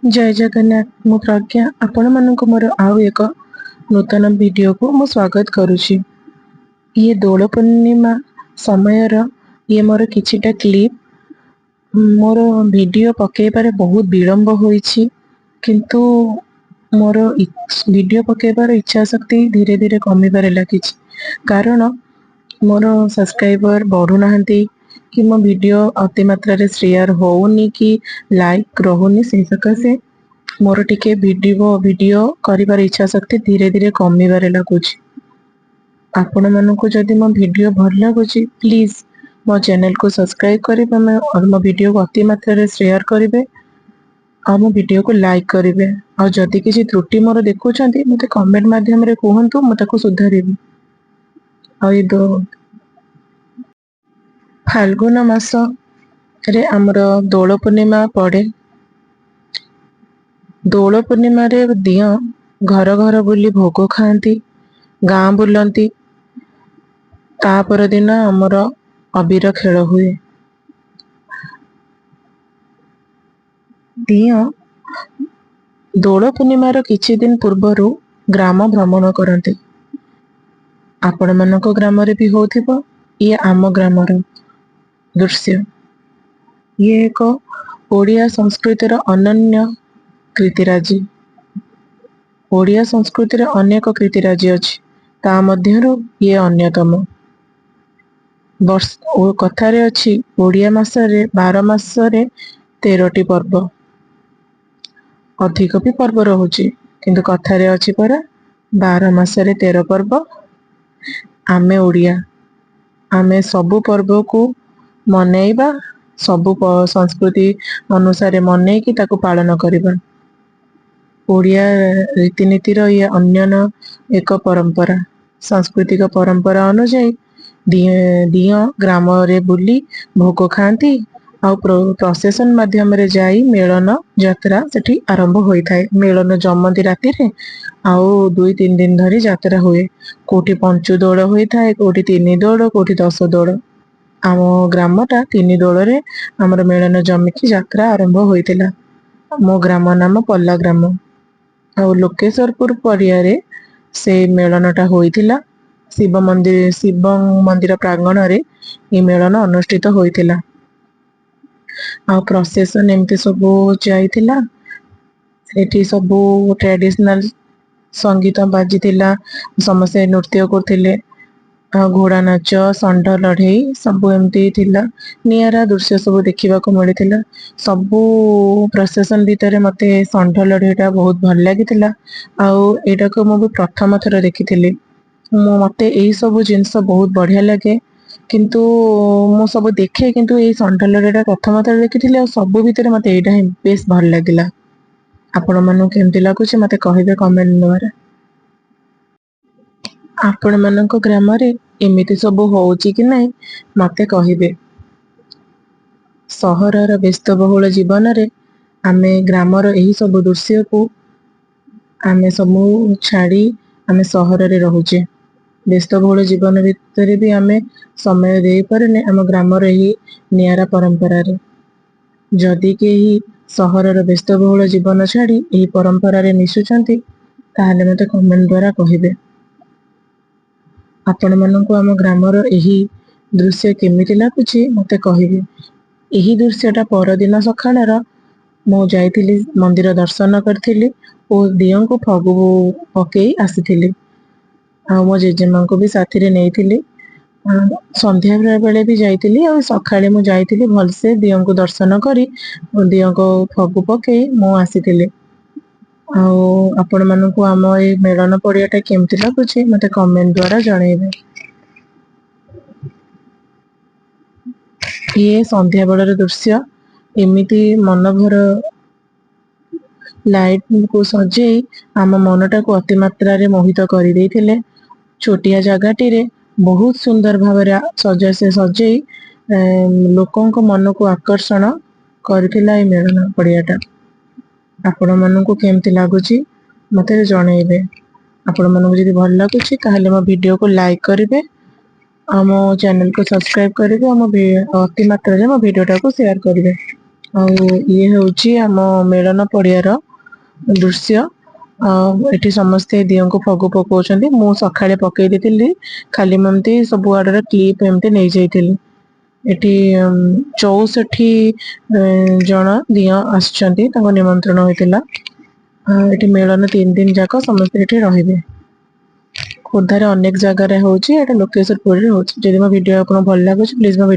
जय जगन्नाथ मु प्रज्ञा आपण मानक मोर आउ एक नूतन वीडियो को मु स्वागत करुछि। ये दोल पूर्णिमा समयर ये मोर किछिटा क्लिप मोर वीडियो पकेबार बहुत विलंब होईछि, किंतु मोर वीडियो पकेबार इच्छा शक्ति धीरे धीरे कमिबार लागिछि। कारण मोर सब्सक्राइबर बढ़ू नाहंती कि मो वीडियो अति मात्रा रे शेयर होउनी कि लाइक रहुनी, से सकाशे मोर टिके वीडियो करिबार इच्छा शक्ति धीरे धीरे कमिबार लागुछि। आपण मानकु जदि मो वीडियो भल लागुछि प्लीज मो चैनल को सब्सक्राइब करिबे और मो वीडियो को अति मात्रा रे शेयर करिबे और मो वीडियो को लाइक करिबे। और जदि किछि त्रुटि मोर देखुछंती मते कमेंट माध्यम रे कहंतु, म ताको सुधारिबी। और ये फाल्गुन मास रे हमर दोल पूर्णिमा पड़े। दोल पूर्णिमा रे दियो घर घर बुली भोग खाती, गाँ बुलती। तापर दिन हमर अबीर खेल हुए। दियो दोल पूर्णिमा रो किछि दिन पूर्वरु ग्राम भ्रमण करते। आपण मानक ग्राम रे भी होथिबो। ये आम ग्राम रो दृश्य। ये एक ओडिया संस्कृतिर अनन्य कृतिराजी। ओडिया संस्कृतिर अनेक कृतिराजी अछि, ता मध्यरु ये अन्यतम। कथारे अछि ओडिया मासरे 12 मासरे 13टी पर्व। अधिक भी पर्व रहुछि, किंतु कथारे अछि परा 12 मासरे 13 पर्व। आमे ओडिया, आमे सबु पर्व को मनेइबा, सबु संस्कृति अनुसार मने कि ताको पालन करिबा। ओडिया रीतिनीति रो ये अन्यन एक परंपरा। सांस्कृतिक परंपरा अनुसार दियो ग्राम रे बुली भोग खाती आ प्रोसेसन माध्यम रे जाई मेलन यात्रा सेठी आरंभ होई थाए। मेलन जमती राति रे आउ 2-3 दिन धरी यात्रा हुए। कोठी पंचु दोल होई थाए, कोठी 3 दोल, कोठी 10 दोल। आम ग्रामटा 3 दोल रे हमर मेलन जमिकी यात्रा आरंभ होइतिला। मो ग्राम नाम पल्ला ग्राम। और लोकेश्वरपुर परिया रे से मेलनटा होइतिला। शिव मंदिर प्रांगण रे ये मेलन अनुष्ठित होइतिला। आ प्रोसेसन एमती सबो जाइतिला। सेठी सबो ट्रेडिशनल संगीत बाजितिला, समस्त नृत्य करथिले। घोड़ा नाच, षंढ लड़ई सब एमती थिला। नियारा दृश्य सब देखिबा को मिलिथिला। सबु प्रोसेसन भीतर मते षंढ लड़ईटा बहुत भल लागितिला। आउ एटा को मो प्रथम थर देखिथिली। मते एई सब जिंस बहुत बढ़िया लगे, किंतु मो सब देखे, किंतु एई षंढ लड़ईटा प्रथम थर देखिथिली। आ सबु भीतर मते एटा ही बेस भल लागिला। आपण मानु केमती लागुछि मते कहिबे कमेंट द्वारा। आपण मानक ग्राम रे एमिति सब होउछि कि नहीं मते कहिबे। सहरर व्यस्तबहुल जीवन रे आमे ग्रामर एही सब दृश्य को आमे समू छाड़ी आमे सहर रे रहुचे। व्यस्तबहुल जीवन भितर भी आमे समय दे परने आम ग्रामर एही नियारा परंपरा रे। जदि केही सहरर व्यस्तबहुल जीवन छाड़ी एही परंपरा रे मिसुचंती ताहाले मते कमेंट द्वारा कहिबे। आपण मानक आम ग्रामर एही दृश्य केमिति लागुछि मते कहिबे। एही दृश्यटा परदिन सखाळर मो जाइथिली मंदिर दर्शन करथिली और दियों को फगु पकेई आसीथिली। आ मो जेजेमा को भी साथी रे नेइथिली। संध्या बेले भी जाइथिली और सखाळे मु जाइथिली भलसे दियों को दर्शन करी दियों को फगु पकेई मो आसीथिली। आपण मानकु आम ए मेलन पड़ियाटा केमती लागुछि मते कमेंट द्वारा जणैबे। ये संध्या बेलर दृश्य एमिति मनभर लाइट को सजेई आम मनटा को अति मात्रा रे मोहित करि देइथिले। छोटिया जगाटी रे बहुत सुंदर भावरे सजा से सजेई लोकों को मन को आकर्षण करथिला ए मेलन पड़ियाटा। आपण मानकु केमती लागुछि मते जणैबे। आपण मानकु जदि भल लागुछि ताहाले मो वीडियो को लाइक करिवे, मो चैनल को सब्सक्राइब करिवे, अति मात्रा रे मो वीडियोटा को शेयर करिवे। ଆଉ ଇଏ ହେଉଛି ଆମ ମେଳନ ପଡ଼ିଆର ଦୃଶ୍ୟ। ଏଠି ସମସ୍ତେ ଦିଅଙ୍କୁ ଫଗୁ ପକଉଛନ୍ତି। ମୁଁ ସକାଳେ ପକେଇ ଦେଇଥିଲି, ଖାଲି ମୁଁ ଏମିତି ସବୁ ଆଡ଼ର କ୍ଲିପ୍ ଏମିତି ନେଇଯାଇଥିଲି। ଏଠି 64 ଜଣ ଦିଅଁ ଆସିଛନ୍ତି, ତାଙ୍କ ନିମନ୍ତ୍ରଣ ହୋଇଥିଲା। ଏଠି ମେଳନ 3 ଦିନ ଯାକ ସମସ୍ତେ ଏଠି ରହିବେ। ଖୋର୍ଦ୍ଧାରେ ଅନେକ ଜାଗାରେ ହଉଛି, ଏଟା ଲୋକେଶ୍ୱର ପୁରୀରେ ହଉଛି। ଯଦି ମୋ ଭିଡ଼ିଓ ଆପଣଙ୍କୁ ଭଲ ଲାଗୁଛି ପ୍ଲିଜ୍ ମୋ